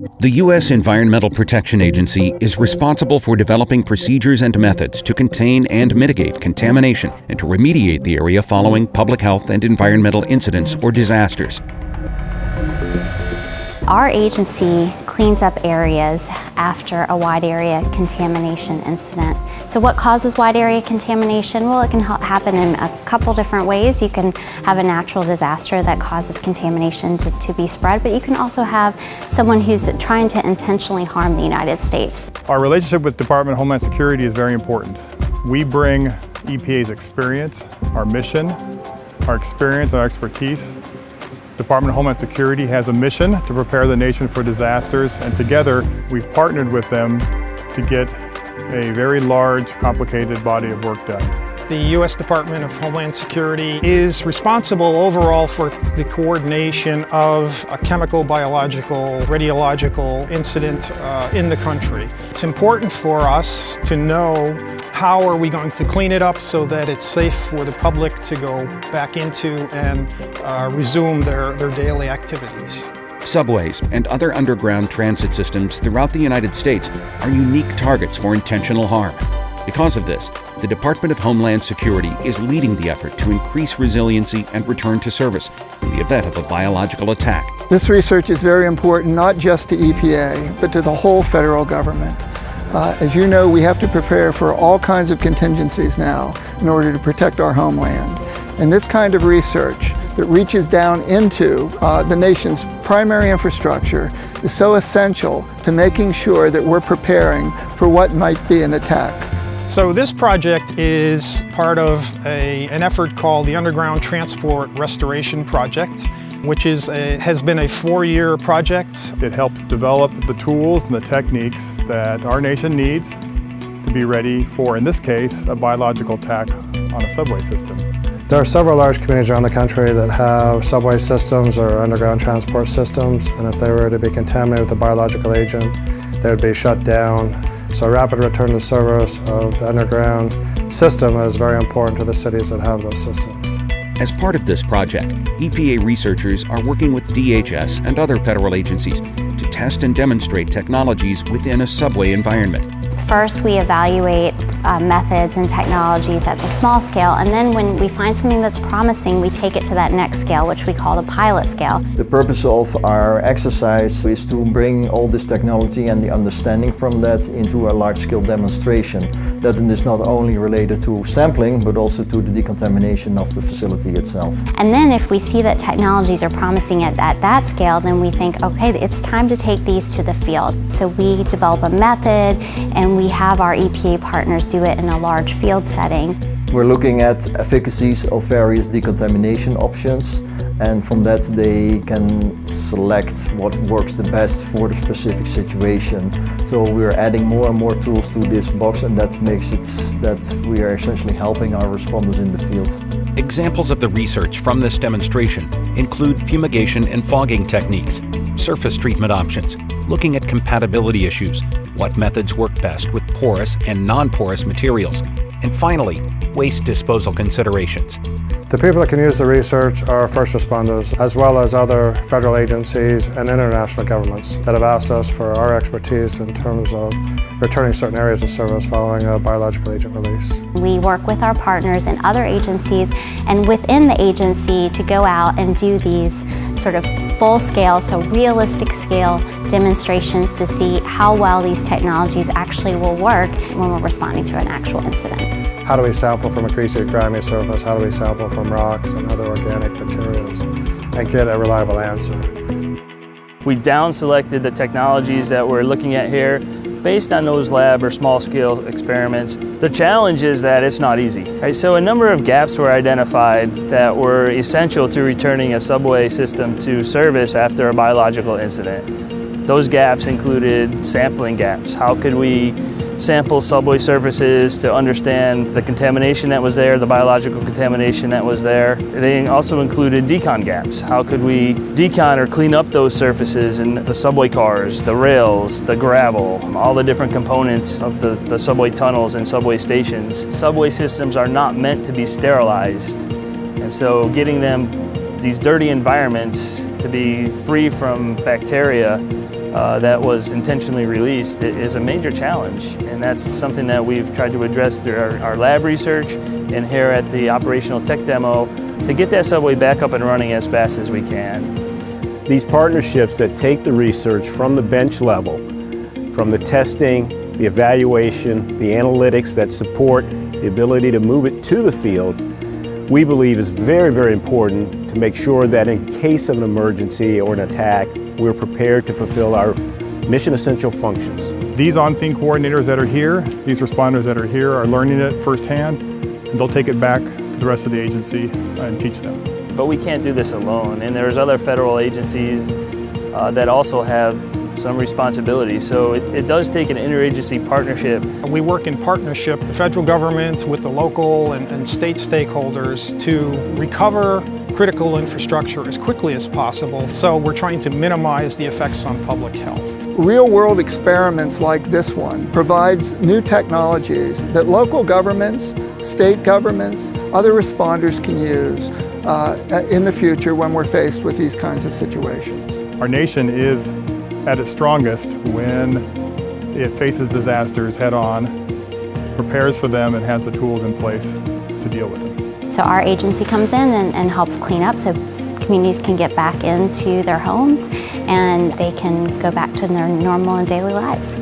The U.S. Environmental Protection Agency is responsible for developing procedures and methods to contain and mitigate contamination and to remediate the area following public health and environmental incidents or disasters. Our agency cleans up areas after a wide area contamination incident. So what causes wide area contamination? Well, it can happen in a couple different ways. You can have a natural disaster that causes contamination to be spread, but you can also have someone who's trying to intentionally harm the United States. Our relationship with Department of Homeland Security is very important. We bring EPA's experience, our mission, our experience, our expertise. Department of Homeland Security has a mission to prepare the nation for disasters, and together we've partnered with them to get a very large, complicated body of work done. The U.S. Department of Homeland Security is responsible overall for the coordination of a chemical, biological, radiological incident in the country. It's important for us to know how are we going to clean it up so that it's safe for the public to go back into and resume their daily activities. Subways and other underground transit systems throughout the United States are unique targets for intentional harm. Because of this, the Department of Homeland Security is leading the effort to increase resiliency and return to service in the event of a biological attack. This research is very important not just to EPA, but to the whole federal government. As you know, we have to prepare for all kinds of contingencies now in order to protect our homeland. And this kind of research that reaches down into the nation's primary infrastructure is so essential to making sure that we're preparing for what might be an attack. So this project is part of an effort called the Underground Transport Restoration Project, which has been a 4-year project. It helps develop the tools and the techniques that our nation needs to be ready for, in this case, a biological attack on a subway system. There are several large communities around the country that have subway systems or underground transport systems, and if they were to be contaminated with a biological agent, they would be shut down. So rapid return to service of the underground system is very important to the cities that have those systems. As part of this project, EPA researchers are working with DHS and other federal agencies to test and demonstrate technologies within a subway environment. First, we evaluate methods and technologies at the small scale, and then when we find something that's promising, we take it to that next scale, which we call the pilot scale. The purpose of our exercise is to bring all this technology and the understanding from that into a large-scale demonstration that is not only related to sampling, but also to the decontamination of the facility itself. And then if we see that technologies are promising at that scale, then we think, okay, it's time to take these to the field. So we develop a method, and we have our EPA partners do it in a large field setting. We're looking at efficacies of various decontamination options, and from that they can select what works the best for the specific situation. So we're adding more and more tools to this box, and that makes it that we are essentially helping our responders in the field. Examples of the research from this demonstration include fumigation and fogging techniques, surface treatment options, looking at compatibility issues, what methods work best with porous and non-porous materials, and finally, waste disposal considerations. The people that can use the research are first responders, as well as other federal agencies and international governments that have asked us for our expertise in terms of returning certain areas of service following a biological agent release. We work with our partners and other agencies and within the agency to go out and do these sort of full-scale, so realistic scale demonstrations to see how well these technologies actually will work when we're responding to an actual incident. How do we sample from a greasy, grimy surface? How do we sample from rocks and other organic materials and get a reliable answer? We down-selected the technologies that we're looking at here based on those lab or small-scale experiments. The challenge is that it's not easy. Right? So a number of gaps were identified that were essential to returning a subway system to service after a biological incident. Those gaps included sampling gaps. How could we sample subway surfaces to understand the contamination that was there, the biological contamination that was there? They also included decon gaps. How could we decon or clean up those surfaces in the subway cars, the rails, the gravel, all the different components of the subway tunnels and subway stations? Subway systems are not meant to be sterilized, and so getting them, these dirty environments, to be free from bacteria that was intentionally released is a major challenge, and that's something that we've tried to address through our lab research and here at the operational tech demo to get that subway back up and running as fast as we can. These partnerships that take the research from the bench level, from the testing, the evaluation, the analytics that support the ability to move it to the field, we believe is very, very important to make sure that in case of an emergency or an attack, we're prepared to fulfill our mission essential functions. These on-scene coordinators that are here, these responders that are here are learning it firsthand, and they'll take it back to the rest of the agency and teach them. But we can't do this alone, and there's other federal agencies that also have some responsibility. So it does take an interagency partnership. We work in partnership, the federal government with the local and state stakeholders to recover critical infrastructure as quickly as possible. So we're trying to minimize the effects on public health. Real-world experiments like this one provides new technologies that local governments, state governments, other responders can use in the future when we're faced with these kinds of situations. Our nation is at its strongest when it faces disasters head-on, prepares for them, and has the tools in place to deal with them. So our agency comes in and helps clean up so communities can get back into their homes and they can go back to their normal and daily lives.